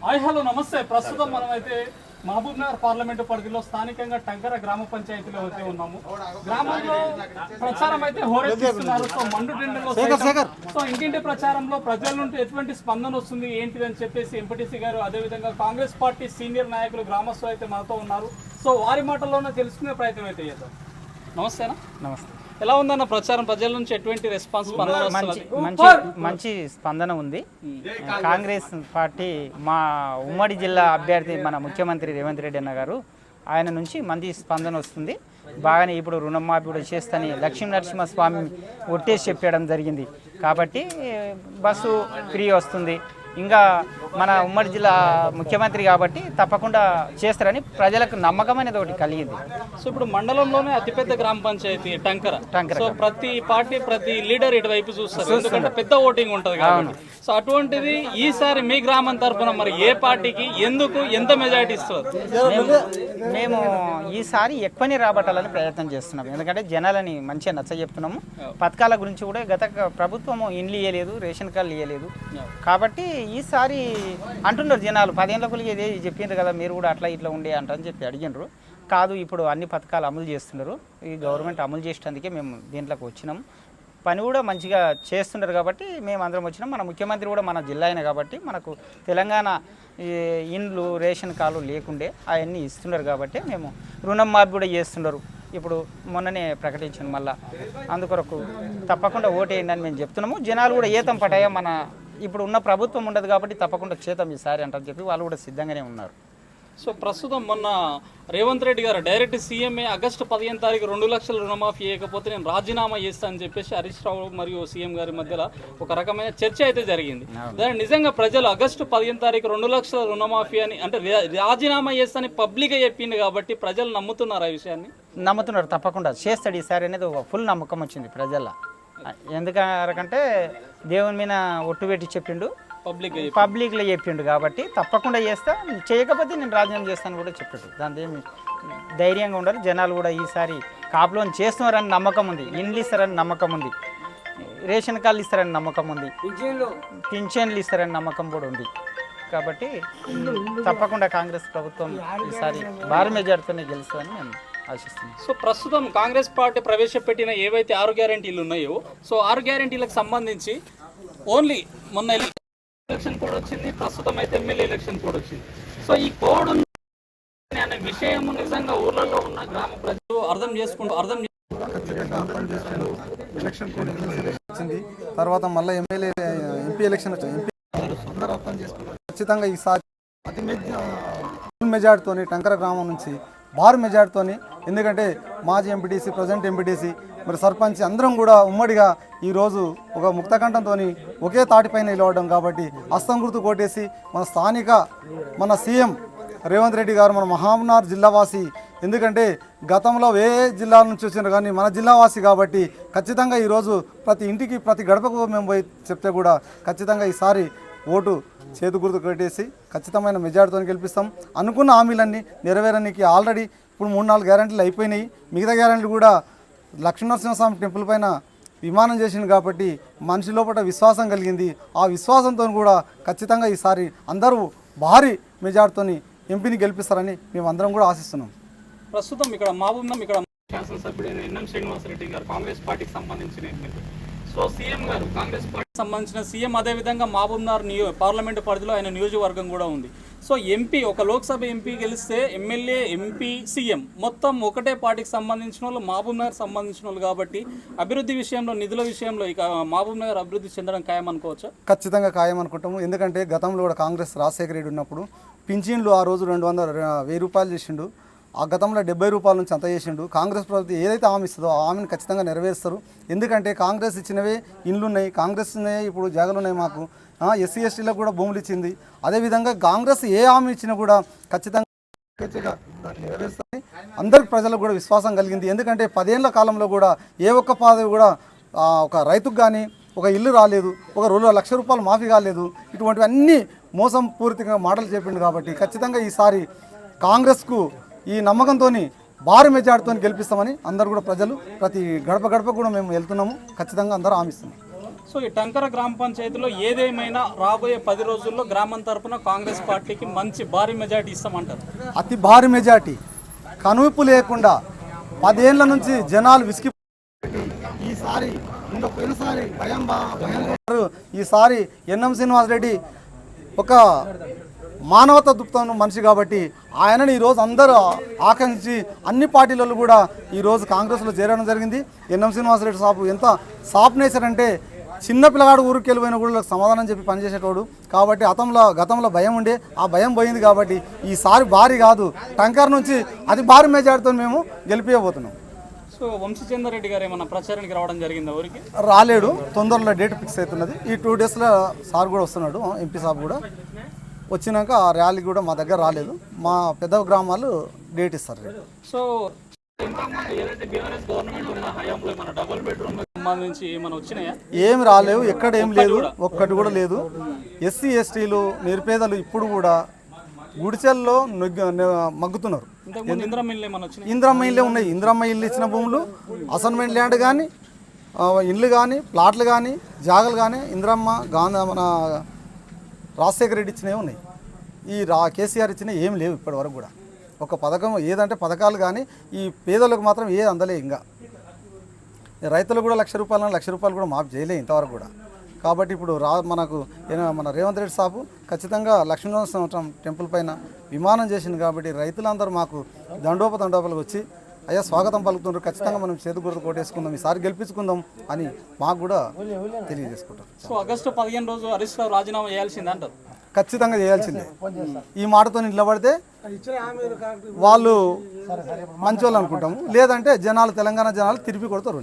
Hi hello నమస్తే. ప్రస్తుతం మనమైతే మహబూబ్ నగర్ పార్లమెంటు పరిధిలో స్థానికంగా టంకర గ్రామ పంచాయతీలో అయితే ఉన్నాము. గ్రామంలో ప్రచారం అయితే హోరెత్తిస్తున్నారు. సో సో ఇంటింటి ప్రచారంలో ప్రజల నుండి ఎటువంటి స్పందన వస్తుంది ఏంటిది అని చెప్పేసి ఎంపీటీసీ గారు, అదేవిధంగా కాంగ్రెస్ పార్టీ సీనియర్ నాయకులు గ్రామస్తులు అయితే మనతో ఉన్నారు. సో వారి మాటల్లోనే తెలుసుకునే ప్రయత్నం అయితే చేద్దాం. నమస్తేనా? నమస్తే. ఎలా ఉందన్న ప్రచారం? ప్రజల నుంచి ఎటువంటి రెస్పాన్స్? మంచి స్పందన ఉంది. కాంగ్రెస్ పార్టీ మా ఉమ్మడి జిల్లా అభ్యర్థి మన ముఖ్యమంత్రి రేవంత్ రెడ్డి అన్న గారు, ఆయన నుంచి మంచి స్పందన వస్తుంది. బాగానే ఇప్పుడు రుణమాఫీ కూడా చేస్తని లక్ష్మీ నరసింహస్వామి ఒట్టేసి చెప్పడం జరిగింది. కాబట్టి బస్సు ఫ్రీ వస్తుంది. ఇంకా మన ఉమ్మడి జిల్లా ముఖ్యమంత్రి కాబట్టి తప్పకుండా చేస్తారని ప్రజలకు నమ్మకం అనేది ఒకటి కలిగింది. సో ఇప్పుడు మండలంలోనే అతిపెద్ద గ్రామ పంచాయతీ టంకర. సో ప్రతి పార్టీ ప్రతి లీడర్ ఇటువైపు చూస్తారు, ఎందుకంటే పెద్ద ఓటింగ్ ఉంటుంది కాబట్టి. సో అటువంటిది ఈసారి మీ గ్రామం తరఫున మరి ఏ పార్టీకి ఎందుకు ఎంత మెజారిటీ ఇస్తారు? మేము ఈసారి ఎక్కువనే రాబట్టాలని ప్రయత్నం చేస్తున్నాం. ఎందుకంటే జనాలని మంచిగా నచ్చ చెప్తున్నాము. పథకాల గురించి కూడా గత ప్రభుత్వము ఇండ్లు ఇవ్వలేదు, రేషన్ కార్డులు ఇవ్వలేదు. కాబట్టి ఈసారి అంటున్నారు జనాలు, 10 ఏళ్ళకు ఇదే చెప్పిండ్రు కదా మీరు కూడా అట్లా ఇట్లా ఉండే అంటని చెప్పి అడిగినారు. కాదు, ఇప్పుడు అన్ని పథకాలు అమలు చేస్తున్నారు. ఈ గవర్నమెంట్ అమలు చేసేందుకే మేము దీంట్లోకి వచ్చినాం. పని కూడా మంచిగా చేస్తున్నారు కాబట్టి మేము అందరం వచ్చినాం. మన ముఖ్యమంత్రి కూడా మన జిల్లా అయినా కాబట్టి మనకు తెలంగాణ ఇండ్లు రేషన్ కార్డులు లేకుండే అవన్నీ ఇస్తున్నారు కాబట్టి మేము రుణం మాఫీ కూడా చేస్తున్నారు. ఇప్పుడు మొన్ననే ప్రకటించాను. మళ్ళీ అందుకొరకు తప్పకుండా ఓటేయండి అని మేము చెప్తున్నాము. జనాలు కూడా ఏతం పటాయ మన ఇప్పుడు ఉన్న ప్రభుత్వం ఉండదు కాబట్టి తప్పకుండా చేతం ఈసారి అంటారని చెప్పి వాళ్ళు కూడా సిద్ధంగానే ఉన్నారు. సో ప్రస్తుతం మొన్న రేవంత్ రెడ్డి గారు డైరెక్ట్ సీఎంఏ ఆగస్టు 15 తారీఖు 2 లక్షల రుణమాఫీ చేయకపోతే నేను రాజీనామా చేస్తాను అని చెప్పేసి హరీష్ రావు మరియు సీఎం గారి మధ్యలో ఒక రకమైన చర్చ అయితే జరిగింది. దాని నిజంగా ప్రజలు ఆగస్టు 15 తారీఖు 2 లక్షల రుణమాఫీ అని అంటే రాజీనామా చేస్తానని పబ్లిక్గా చెప్పింది కాబట్టి ప్రజలు నమ్ముతున్నారు. ఆ విషయాన్ని నమ్ముతున్నారు. తప్పకుండా చేస్తాడు ఈసారి అనేది ఒక ఫుల్ నమ్మకం వచ్చింది ప్రజల్లో. ఎందుకంటే దేవుని మీద ఒట్టు పెట్టి చెప్పిండు, పబ్లిక్లో చెప్పిండు కాబట్టి తప్పకుండా చేస్తా, చేయకపోతే నేను రాజీనామా చేస్తాను కూడా చెప్పాడు. దాని ఏమి ధైర్యంగా ఉండాలి. జనాలు కూడా ఈసారి కాపులోని చేస్తున్నారని నమ్మకం ఉంది, ఇండ్లు ఇస్తారని నమ్మకం ఉంది, రేషన్ కార్డులు ఇస్తారని నమ్మకం ఉంది, పింఛన్లు ఇస్తారని నమ్మకం కూడా ఉంది. కాబట్టి తప్పకుండా కాంగ్రెస్ ప్రభుత్వం ఈసారి భారీ మెజార్టీతోనే గెలుస్తుందని మేము ఆశిస్తున్నాం. సో ప్రస్తుతం కాంగ్రెస్ పార్టీ ప్రవేశపెట్టిన ఏవైతే 6 గ్యారెంటీలు ఉన్నాయో, సో 6 గ్యారెంటీలకు సంబంధించి ఓన్లీ మొన్న ఎలక్షన్ కోడ్ వచ్చింది, ప్రస్తుతం అయితే ఎమ్మెల్యే ఎలక్షన్ కోడ్ వచ్చింది. సో ఈ కోడ్ అనే విషయం నిజంగా ఊర్లలో ఉన్న గ్రామ ప్రజలు అర్థం ఎలక్షన్ కోడ్ వచ్చింది. తర్వాత మళ్ళీ ఎంపీ ఎలక్షన్ వచ్చింది. ఖచ్చితంగా ఈసారి అతి మెజార్టీతోని టంకర గ్రామం నుంచి భారీ మెజార్టీతోని, ఎందుకంటే మాజీ ఎంపీటీసీ, ప్రజెంట్ ఎంపీటీసీ, మరి సర్పంచ్ అందరం కూడా ఉమ్మడిగా ఈరోజు ఒక ముక్తకంఠంతో ఒకే తాటిపైన నిలవడం కాబట్టి హస్తం గుర్తు కొట్టేసి మన స్థానిక మన సీఎం రేవంత్ రెడ్డి గారు మన మహబూబ్నగర్ జిల్లావాసి, ఎందుకంటే గతంలో ఏ జిల్లాల నుంచి వచ్చినారు కానీ మన జిల్లావాసి కాబట్టి ఖచ్చితంగా ఈరోజు ప్రతి ఇంటికి ప్రతి గడపకు మేము పోయి చెప్తే కూడా ఖచ్చితంగా ఈసారి ఓటు చేతు గుర్తు కట్టేసి ఖచ్చితమైన మెజార్టీతో గెలిపిస్తాం. అనుకున్న హామీలన్నీ నెరవేరడానికి ఆల్రెడీ ఇప్పుడు 3-4 గ్యారెంటీలు అయిపోయినాయి. మిగతా గ్యారెంటీలు కూడా లక్ష్మీనరసింహస్వామి టెంపుల్ పైన విమానం చేసింది కాబట్టి మనిషి లోపల విశ్వాసం కలిగింది. ఆ విశ్వాసంతో కూడా ఖచ్చితంగా ఈసారి అందరూ భారీ మెజార్టీతో ఎంపీని గెలిపిస్తారని మేము అందరం కూడా ఆశిస్తున్నాం. ప్రస్తుతం ఇక్కడ మహబూబ్నగర్ ఇక్కడ శాసనసభ్యుడైన ఎన్ఎం శ్రీనివాసరెడ్డి గారు కాంగ్రెస్ పార్టీకి సంబంధించిన సో సీఎం గారు కాంగ్రెస్ పార్టీకి సంబంధించిన సీఎం, అదేవిధంగా మహబూబ్నగర్ పార్లమెంటు పరిధిలో ఆయన నియోజకవర్గం కూడా ఉంది. సో ఎంపీ ఒక లోక్సభ ఎంపీ గెలిస్తే ఎమ్మెల్యే, ఎంపీ, సీఎం మొత్తం ఒకటే పార్టీకి సంబంధించిన వాళ్ళు, మహబూబ్నగర్ సంబంధించిన వాళ్ళు కాబట్టి అభివృద్ధి విషయంలో, నిధుల విషయంలో ఇక మహబూబ్నగర్ అభివృద్ధి చెందడం ఖాయం అనుకోవచ్చా? ఖచ్చితంగా ఖాయం అనుకుంటాము. ఎందుకంటే గతంలో కూడా కాంగ్రెస్ రాజశేఖర రెడ్డి ఉన్నప్పుడు పింఛన్లు ఆ రోజు 1000 రూపాయలు చేసిండు. ఆ గతంలో 70 రూపాయల నుంచి అంత చేసిండు. కాంగ్రెస్ ప్రభుత్వం ఏదైతే హామీ ఇస్తుందో ఆ హామీని ఖచ్చితంగా నెరవేరుస్తారు. ఎందుకంటే కాంగ్రెస్ ఇచ్చినవే ఇండ్లు ఉన్నాయి, కాంగ్రెస్ ఇప్పుడు జాగాలు ఉన్నాయి, మాకు ఎస్సీ ఎస్టీలకు కూడా భూములు ఇచ్చింది. అదేవిధంగా కాంగ్రెస్ ఏ హామీ ఇచ్చినా కూడా ఖచ్చితంగా నెరవేరుస్తుంది. అందరికి ప్రజలకు కూడా విశ్వాసం కలిగింది. ఎందుకంటే 10 ఏళ్ల కాలంలో కూడా ఏ ఒక్క పదవి కూడా ఒక రైతుకు కానీ ఒక ఇల్లు రాలేదు, ఒక 2 లక్షల రూపాయలు మాఫీ కాలేదు. ఇటువంటివన్నీ మోసం పూరితంగా మాటలు చెప్పిండు కాబట్టి ఖచ్చితంగా ఈసారి కాంగ్రెస్కు ఈ నమ్మకంతో భారీ మెజార్టీతో గెలిపిస్తామని అందరూ కూడా ప్రజలు ప్రతి గడప కూడా మేము వెళ్తున్నాము. ఖచ్చితంగా అందరూ హామీస్తున్నాం. సో ఈ టంకర గ్రామ పంచాయతీలో ఏదేమైనా రాబోయే 10 రోజుల్లో గ్రామం తరపున కాంగ్రెస్ పార్టీకి మంచి భారీ మెజార్టీ ఇస్తామంటారు. అతి భారీ మెజార్టీ, కనువిప్పు లేకుండా 10 ఏళ్ల నుంచి జనాలు విసిగి ఈసారి ఎన్ఎం శ్రీనివాసరెడ్డి ఒక మానవతా దృక్పథం మనిషి కాబట్టి ఆయనని ఈరోజు అందరూ ఆకాంక్షించి అన్ని పార్టీలలో కూడా ఈరోజు కాంగ్రెస్లో చేరడం జరిగింది. ఎన్ఎం శ్రీనివాసరెడ్డి సాపు ఎంత సాఫ్ నేచర్ అంటే చిన్న పిల్లగాడు ఊరికి వెళ్ళిపోయిన కూడా సమాధానం చెప్పి పనిచేసేటోడు కాబట్టి గతంలో భయం ఉండే, ఆ భయం పోయింది కాబట్టి ఈసారి భారీ కాదు టంకర్ నుంచి అతి భారీ మెజార్టీతో మేము గెలిపియబోతున్నాం. సో వంశీచందర్ రెడ్డి గారు ఏమన్నా ప్రచారానికి రావడం జరిగిందా ఊరికి? రాలేడు, తొందరలో డేట్ ఫిక్స్ అవుతున్నది. ఈ 2 డేస్లో సార్ కూడా వస్తున్నాడు, ఎంపీ సాబ్ కూడా వచ్చినాక ఆ ర్యాలీ కూడా మా దగ్గర రాలేదు. మా పెద్ద గ్రామాలు డేట్ ఇస్తారు. సో సంబంధించి ఏమైనా వచ్చినాయా? ఏమి రాలేవు, ఎక్కడ ఏం లేదు, ఒక్కటి కూడా లేదు. ఎస్సీ ఎస్టీలు నిరుపేదలు ఇప్పుడు కూడా గుడిచెల్లో మగ్గుతున్నారు. ఇందిరమ్మ ఇల్లే ఉన్నాయి. ఇందిరమ్మ ఇల్లు ఇచ్చిన భూములు, అసైన్మెంట్ ల్యాండ్ కానీ, ఇండ్లు కానీ, ప్లాట్లు కానీ, జాగలు కానీ ఇందిరమ్మ మన రాజశేఖర రెడ్డి ఇచ్చినవి ఉన్నాయి. ఈ కేసీఆర్ ఇచ్చినవి ఏం లేవు ఇప్పటి వరకు కూడా. ఒక పథకం ఏదంటే పథకాలు కానీ ఈ పేదలకు మాత్రం ఏది అందలే. ఇంకా రైతులు కూడా ₹1,00,000 కూడా మాఫ్ చేయలే ఇంతవరకు కూడా. కాబట్టి ఇప్పుడు మనకు మన రేవంత్ రెడ్డి సాబు ఖచ్చితంగా లక్ష్మీనరసింహ టెంపుల్ పైన విమానం చేసింది కాబట్టి రైతులందరూ మాకు దండోపతండోపలకు వచ్చి అయ్యా స్వాగతం పలుకుతున్నారు. ఖచ్చితంగా మనం చేతి గుర్తు కోటేసుకుందాం, ఈసారి గెలిపించుకుందాం అని మాకు కూడా తెలియజేసుకుంటాం. సో ఆగస్టు 15 రోజు హరీష్ రావు రాజీనామా చేయాల్సిందే అంటారు? ఖచ్చితంగా చేయాల్సిందే. ఈ మాటతో నిలబడితే వాళ్ళు మంచోళ్ళు అనుకుంటాము, లేదంటే తెలంగాణ జనాలు తిరిగి కొడతారు.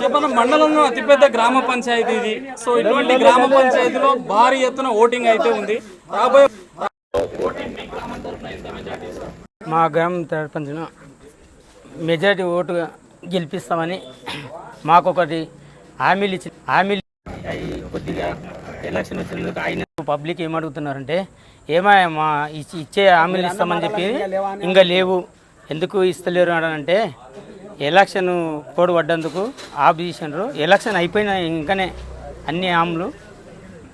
చెప్పన మండలంలో అతిపెద్ద గ్రామ పంచాయతీ ఇది. సో ఇటువంటి గ్రామ పంచాయతీలో భారీ ఎత్తున ఓటింగ్ అయితే ఉంది. రాబోయే మా గ్రామం తరపున మెజారిటీ ఓటు గెలిపిస్తామని మాకు ఒకటి హామీలు కొద్దిగా ఎలక్షన్ వచ్చినందుకు ఆయన పబ్లిక్ ఏమడుగుతున్నారంటే ఏమయ్యా మా ఇచ్చే హామీలు ఇస్తామని చెప్పి ఇంకా లేవు, ఎందుకు ఇస్తలేరు అంటే ఎలక్షన్ కోడ్ పడ్డందుకు ఆపోజిషన్లు ఎలక్షన్ అయిపోయిన ఇంకనే అన్ని హామీలు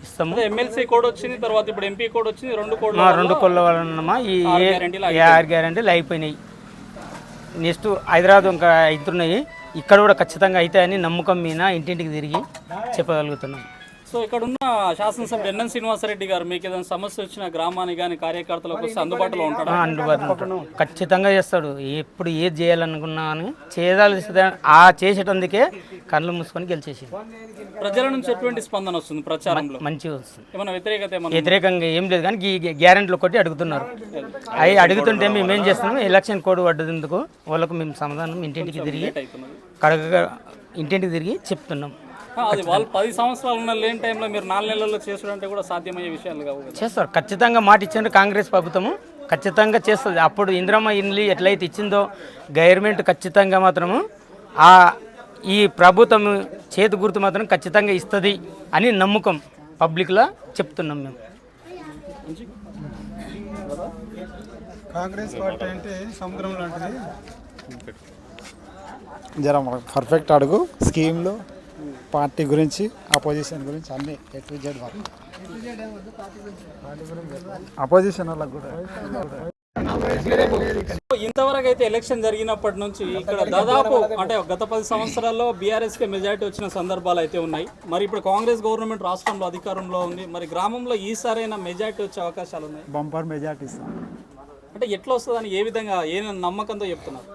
ఇస్తాము. ఎమ్మెల్సీ కోడ్ వచ్చింది, తర్వాత ఇప్పుడు ఎంపీ కోడ్ వచ్చింది. రెండు కోళ్ళ వలన ఈ 6 గ్యారెంటీలు అయిపోయినాయి. నెక్స్ట్ హైదరాబాద్ ఇంకా అవుతున్నాయి, ఇక్కడ కూడా ఖచ్చితంగా అవుతాయని నమ్మకం మీద ఇంటింటికి తిరిగి చెప్పగలుగుతున్నాం. సో ఇక్కడ ఉన్న శాసనసభ్యుడు ఎన్ఎం శ్రీనివాసరెడ్డి గారు మీకు ఏదైనా సమస్య వచ్చిన గ్రామానికి కానీ కార్యకర్తలకు అందుబాటులో ఉంటాడు? అందుబాటులో ఖచ్చితంగా చేస్తాడు. ఎప్పుడు ఏది చేయాలనుకున్నా అని చేసేటందుకే కళ్ళు మూసుకొని గెలిచేసి. ప్రజల నుంచి ఎటువంటి స్పందన వస్తుంది ప్రచారంలో? మంచిగా వస్తుంది. ఏమైనా వ్యతిరేకంగా ఏం లేదు, కానీ ఈ గ్యారెంటీలు ఒకటి అడుగుతున్నారు. అవి అడుగుతుంటే మేము ఏం చేస్తున్నాం, ఎలక్షన్ కోడ్ పడ్డదందుకు వాళ్ళకు మేము సమాధానం ఇంటింటికి తిరిగి చెప్తున్నాం. అది వాళ్ళు 10 సంవత్సరాలు ఉన్న లేని టైంలో మీరు 4 నెలల్లో చేసుడంటే కూడా సాధ్యమయ్యే విషయాలు కావు. చేస్తారు, ఖచ్చితంగా మాట ఇచ్చారు కాంగ్రెస్ ప్రభుత్వము, ఖచ్చితంగా చేస్తుంది. అప్పుడు ఇందిరమ్మ ఇల్లు ఎట్లయితే ఇచ్చిందో గవర్నమెంట్ ఖచ్చితంగా మాత్రము ఈ ప్రభుత్వం చేతి గుర్తు మాత్రం ఖచ్చితంగా ఇస్తుంది అని నమ్మకం పబ్లిక్లో చెప్తున్నాం మేము. కాంగ్రెస్ పార్టీ అంటే సముద్రం లాంటిది. జర పర్ఫెక్ట్ అడుగు స్కీమ్లు, పార్టీ గురించి, అపోజిషన్ గురించి అన్ని ఎటు అపోజిషన్ వాళ్ళకి కూడా. ఇంతవరకు అయితే ఎలక్షన్ జరిగినప్పటి నుంచి ఇక్కడ దాదాపు అంటే గత 10 సంవత్సరాల్లో బీఆర్ఎస్కే మెజారిటీ వచ్చిన సందర్భాలు అయితే ఉన్నాయి. మరి ఇప్పుడు కాంగ్రెస్ గవర్నమెంట్ రాష్ట్రంలో అధికారంలో ఉంది. మరి గ్రామంలో ఈసారైనా మెజారిటీ వచ్చే అవకాశాలు ఉన్నాయి? బంపర్ మెజారిటీ ఇస్తాం. అంటే ఎట్లా వస్తుందని ఏ విధంగా ఏ నమ్మకంతో చెప్తున్నారు?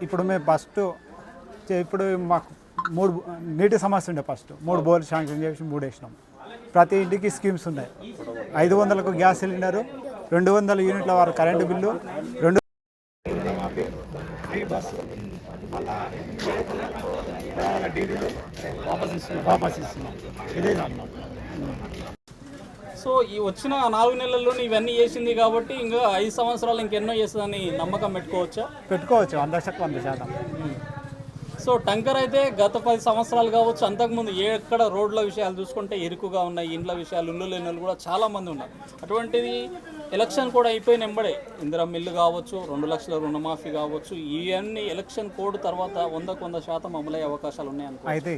ఇప్పుడు మేము ఇప్పుడు మాకు 3 నీటి సమస్య ఉండే. ఫస్ట్ 3 బోర్లు శాంక్షన్ చేసి 3 వేసినాం. ప్రతి ఇంటికి స్కీమ్స్ ఉన్నాయి. 500కు గ్యాస్ సిలిండరు, 200 యూనిట్ల వారు కరెంటు బిల్లు, వాపస్ ఇస్తున్నాం. ఇదే కాదు. సో ఈ వచ్చిన 4 నెలల్లో ఇవన్నీ చేసింది కాబట్టి ఇంకా 5 సంవత్సరాలు ఇంకెన్నో చేస్తుందని నమ్మకం పెట్టుకోవచ్చా? పెట్టుకోవచ్చు 100% సో టంకర్ అయితే గత 10 సంవత్సరాలు కావచ్చు, అంతకుముందు ఎక్కడ రోడ్ల విషయాలు చూసుకుంటే ఇరుకుగా ఉన్నాయి, ఇండ్ల విషయాలు ఇల్లు లేని వాళ్ళు కూడా చాలామంది ఉన్నారు. అటువంటిది ఎలక్షన్ కూడా అయిపోయిన వెంబడే ఇందిరా మిల్లు కావచ్చు, 2 లక్షల రుణమాఫీ కావచ్చు, ఇవన్నీ ఎలక్షన్ కోడ్ తర్వాత 100% అమలయ్యే అవకాశాలు ఉన్నాయనుకో. అయితే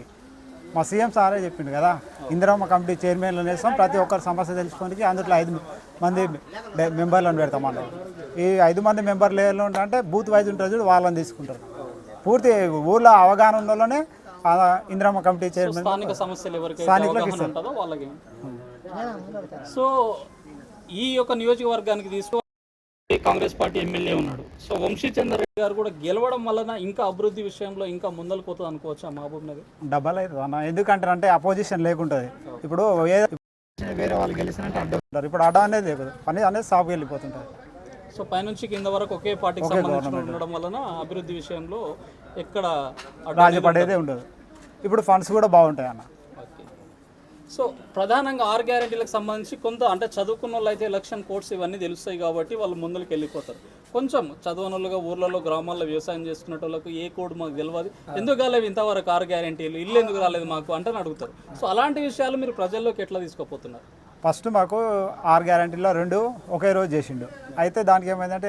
మా సీఎం సారే చెప్పిండు కదా, ఇందిరమ్మ కమిటీ చైర్మన్లు వేస్తాం, ప్రతి ఒక్కరి సమస్య తెలుసుకోనికి అందులో 5 మంది మెంబర్లను పెడతామన్నారు. ఈ 5 మంది మెంబర్లు ఏళ్ళు అంటే బూత్ వైజ్ ఉంటుంది చూడు, వాళ్ళని తీసుకుంటారు. పూర్తి ఊళ్ళో అవగాహన ఉన్న వాళ్ళనే ఇందిరమ్మ కమిటీ చైర్మన్ స్థానిక సమస్యలు ఎవరికైతే అవగాహన ఉంటుందో వాళ్ళకి. సో ఈ యొక్క నియోజకవర్గానికి తీసుకో కాంగ్రెస్ పార్టీ ఎమ్మెల్యే ఉన్నాడు. సో వంశీచంద్ర రెడ్డి గారు కూడా గెలవడం వలన ఇంకా అభివృద్ధి విషయంలో ఇంకా ముందలు పోతుంది అనుకోవచ్చా మహబూబ్ నగర్? డబల్ అవుతుంది అన్న. ఎందుకంటే అపోజిషన్ లేకుంటుంది. ఇప్పుడు వేరే వాళ్ళు గెలిచినట్టు అడ్డం ఉంటారు. ఇప్పుడు అడ్డం అనేది లేదు, పని అనేది సాఫ్గా వెళ్ళిపోతుంటారు. సో పైనుంచి కింద వరకు ఒకే పార్టీకి సంబంధించిన ఉండడం వలన అభివృద్ధి విషయంలో ఎక్కడ రాజీ పడేదే ఉండదు. ఇప్పుడు ఫండ్స్ కూడా బాగుంటాయి అన్న. సో ప్రధానంగా 6 గ్యారెంటీలకు సంబంధించి కొంత అంటే చదువుకున్న వాళ్ళు అయితే ఎలక్షన్ కోడ్స్ ఇవన్నీ తెలుస్తాయి కాబట్టి వాళ్ళు ముందుకు వెళ్ళిపోతారు. కొంచెం చదువునోళ్ళుగా ఊర్లలో గ్రామాల్లో వ్యవసాయం చేసుకునే వాళ్ళకు ఏ కోడ్ మాకు తెలియదు, ఎందుకు రాలేదు ఇంతవరకు 6 గ్యారెంటీలు, ఇల్లు ఎందుకు రాలేదు మాకు అంటే అడుగుతారు. సో అలాంటి విషయాలు మీరు ప్రజల్లోకి ఎట్లా తీసుకుపోతున్నారు? ఫస్ట్ మాకు 6 గ్యారెంటీలో 2 ఒకే రోజు చేసిండు. అయితే దానికి ఏమైందంటే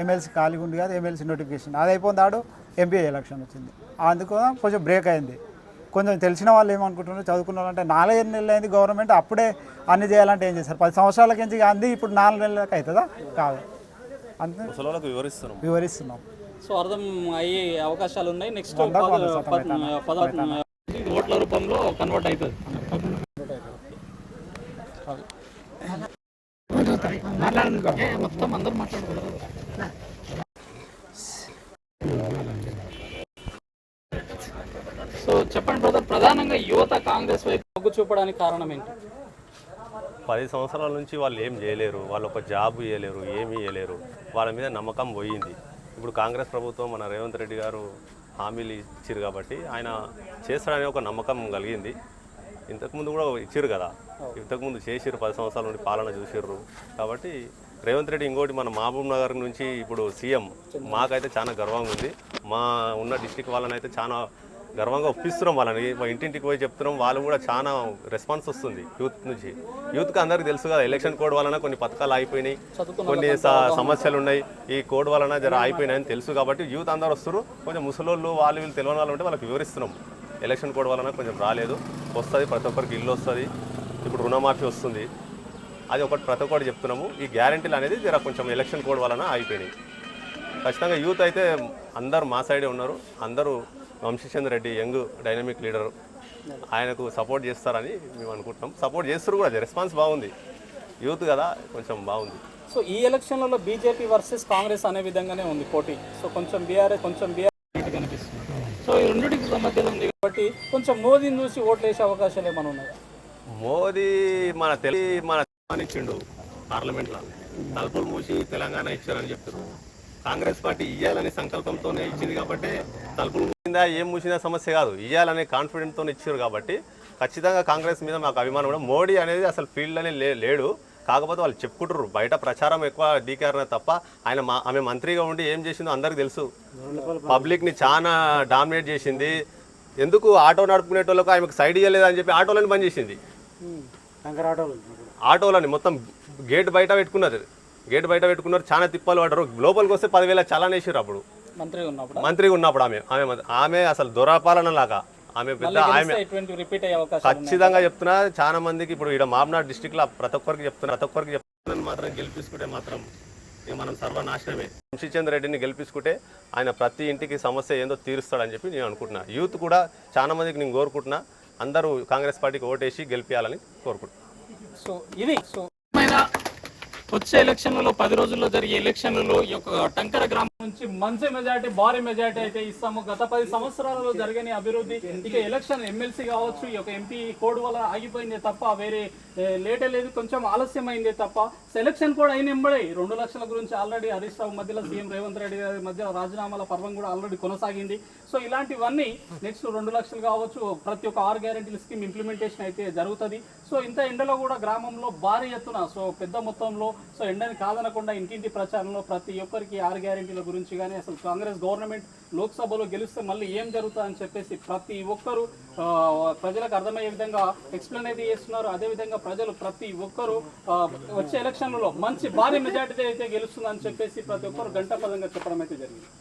ఎమ్మెల్సీ ఖాళీగా ఉంది కదా, ఎమ్మెల్సీ నోటిఫికేషన్ అది అయిపోయింది. ఆడు ఎంపీ ఎలక్షన్ వచ్చింది, అందుకు కొంచెం బ్రేక్ అయింది. కొంచెం తెలిసిన వాళ్ళు ఏమనుకుంటున్నారు, చదువుకున్న వాళ్ళు అంటే 4 నెలలు అయింది గవర్నమెంట్, అప్పుడే అన్ని చేయాలంటే ఏం చేస్తారు? 10 సంవత్సరాల నుంచి అంది ఇప్పుడు 4 నెలలకు అవుతుందా? కాదు, అంతే వివరిస్తున్నాం. సో అర్థం అయ్యే అవకాశాలు ఉన్నాయి. నెక్స్ట్ ఓట్ల రూపంలో కన్వర్ట్ అవుతుంది. మొత్తం అందరూ మాట్లాడుతున్నారు. సో చెప్పండి బ్రదర్, ప్రధానంగా యువత కాంగ్రెస్ వైపు మొగ్గు చూపడానికి కారణం ఏంటి? 10 సంవత్సరాల నుంచి వాళ్ళు ఏం చేయలేరు, వాళ్ళు ఒక జాబ్ ఇవ్వలేరు, ఏమీ ఇవ్వలేరు, వాళ్ళ మీద నమ్మకం పోయింది. ఇప్పుడు కాంగ్రెస్ ప్రభుత్వం మన రేవంత్ రెడ్డి గారు హామీలు ఇచ్చారు కాబట్టి ఆయన చేస్తాడనే ఒక నమ్మకం కలిగింది. ఇంతకుముందు కూడా ఇచ్చారు కదా, ఇంతకుముందు చేసిర్రు, 10 సంవత్సరాల నుండి పాలన చూసిర్రు కాబట్టి రేవంత్ రెడ్డి ఇంకోటి మన మహబూబ్ నగర్ నుంచి ఇప్పుడు సీఎం, మాకైతే చాలా గర్వంగా ఉంది. మా ఉన్న డిస్టిక్ వాళ్ళని అయితే చాలా గర్వంగా ఒప్పిస్తున్నాం. వాళ్ళని మా ఇంటింటికి పోయి చెప్తున్నాం, వాళ్ళు కూడా చాలా రెస్పాన్స్ వస్తుంది యూత్ నుంచి. యూత్కి అందరికీ తెలుసు కదా, ఎలక్షన్ కోడ్ వలన కొన్ని పథకాలు అయిపోయినాయి, కొన్ని సమస్యలు ఉన్నాయి, ఈ కోడ్ వలన జర అయిపోయినాయని తెలుసు కాబట్టి యూత్ అందరూ వస్తారు. కొంచెం ముసలోళ్ళు వాళ్ళు వీళ్ళు తెలియని వాళ్ళు ఉంటే వాళ్ళకి వివరిస్తున్నాం, ఎలక్షన్ కోడ్ వలన కొంచెం రాలేదు, వస్తుంది, ప్రతి ఒక్కరికి ఇల్లు వస్తుంది, ఇప్పుడు రుణమాఫీ వస్తుంది, అది ఒకటి ప్రతి ఒక్కటి చెప్తున్నాము. ఈ గ్యారెంటీలు అనేది జర కొంచెం ఎలక్షన్ కోడ్ వలన అయిపోయినాయి. ఖచ్చితంగా యూత్ అయితే అందరూ మా సైడే ఉన్నారు. అందరూ Vamsichandra Reddy young dynamic leader, ఆయనకు సపోర్ట్ చేస్తారని మేము అనుకుంటున్నాం. సపోర్ట్ చేస్తారు కూడా, రెస్పాన్స్ బాగుంది, యూత్ కదా కొంచెం బాగుంది. సో ఈ ఎలక్షన్లలో బీజేపీ వర్సెస్ కాంగ్రెస్ అనే విధంగానే ఉంది పోటీ. సో కొంచెం బీఆర్ఎస్ కనిపిస్తుంది. సో ఈ రెండింటికి మధ్యలో ఉంది కాబట్టి కొంచెం మోదీని చూసి ఓట్లు వేసే అవకాశాలు ఏమైనా ఉన్నాయి? మోదీ మన ఇచ్చిండు పార్లమెంట్లో, తలుపులు మూసి తెలంగాణ ఇచ్చారని చెప్తారు. కాంగ్రెస్ పార్టీ ఇయ్యాలనే సంకల్పంతోనే ఇచ్చింది కాబట్టి తలుపులు మూసిందా ఏం మూసినా సమస్య కాదు, ఇయ్యాలనే కాన్ఫిడెంట్తో ఇచ్చారు కాబట్టి ఖచ్చితంగా కాంగ్రెస్ మీద మాకు అభిమానం కూడా. మోడీ అనేది అసలు ఫీల్డ్ అనే లేడు, కాకపోతే వాళ్ళు చెప్పుకుంటారు, బయట ప్రచారం ఎక్కువ డీకేఆర్నే తప్ప ఆమె మంత్రిగా ఉండి ఏం చేసిందో అందరికీ తెలుసు. పబ్లిక్ని చాలా డామినేట్ చేసింది. ఎందుకు ఆటో నడుపుకునేటోళ్ళకు ఆమెకు సైడ్ ఇవ్వలేదని చెప్పి ఆటోలను బంద్ చేసింది. ఆటోలని మొత్తం గేట్ బయట పెట్టుకున్నారు, చాలా తిప్పలు పడ్డారు. లోపలికి వస్తే 10,000 చలాన్ వేసారు. అప్పుడు మంత్రిగా ఉన్నప్పుడు ఆమె అసలు దొరపాలన లాగా ఆమె పెద్ద ఆమె ఖచ్చితంగా చెప్తున్నా. చాలా మందికి ఇప్పుడు ఇక్కడ మహబూబ్నగర్ డిస్టిక్ లో ప్రతి ఒక్కరికి చెప్తున్నా మాత్రం గెలిపించుకుంటే మాత్రం మనం సర్వనాశనమే. వంశీచంద్ర రెడ్డిని గెలిపించుకుంటే ఆయన ప్రతి ఇంటికి సమస్య ఏందో తీరుస్తాడని చెప్పి నేను అనుకుంటున్నా. యూత్ కూడా చాలా మందికి నేను కోరుకుంటున్నా, అందరూ కాంగ్రెస్ పార్టీకి ఓటేసి గెలిపించాలని కోరుకుంటున్నా. సో ఇది వచ్చే ఎలక్షన్లలో 10 రోజుల్లో జరిగే ఎలక్షన్లలో ఈ యొక్క టంకర గ్రామం నుంచి మంచి మెజార్టీ, భారీ మెజార్టీ అయితే ఇస్తాము. గత 10 సంవత్సరాలలో జరిగిన అభివృద్ధి, ఇక ఎలక్షన్ ఎమ్మెల్సీ కావచ్చు, ఈ యొక్క ఎంపీ కోడ్ వల్ల ఆగిపోయిందే తప్ప వేరే లేటే లేదు, కొంచెం ఆలస్యమైందే తప్ప. సెలక్షన్ కూడా అయిన ఎంబడే 2 లక్షల గురించి ఆల్రెడీ హరీష్ రావు మధ్యలో సీఎం రేవంత్ రెడ్డి గారి మధ్య రాజీనామాల పర్వం కూడా ఆల్రెడీ కొనసాగింది. సో సో ఇలాంటివన్నీ నెక్స్ట్ 2 లక్షలు కావచ్చు, ప్రతి ఒక్క 6 గ్యారెంటీల స్కీమ్ ఇంప్లిమెంటేషన్ అయితే జరుగుతుంది. సో ఇంత ఎండలో కూడా గ్రామంలో భారీ ఎత్తున సో పెద్ద మొత్తంలో సో ఎండని కాదనకుండా ఇంటింటి ప్రచారంలో ప్రతి ఒక్కరికి 6 గ్యారెంటీల గురించి కానీ అసలు కాంగ్రెస్ గవర్నమెంట్ లోక్సభలో గెలిస్తే మళ్ళీ ఏం జరుగుతుందని చెప్పేసి ప్రతి ఒక్కరు ప్రజలకు అర్థమయ్యే విధంగా ఎక్స్ప్లెయిన్ అయితే చేస్తున్నారు. అదేవిధంగా ప్రజలు ప్రతి ఒక్కరు వచ్చే ఎలక్షన్లలో మంచి భారీ మెజార్టీ అయితే గెలుస్తుందని చెప్పేసి ప్రతి ఒక్కరు గంటపదంగా చెప్పడం అయితే జరిగింది.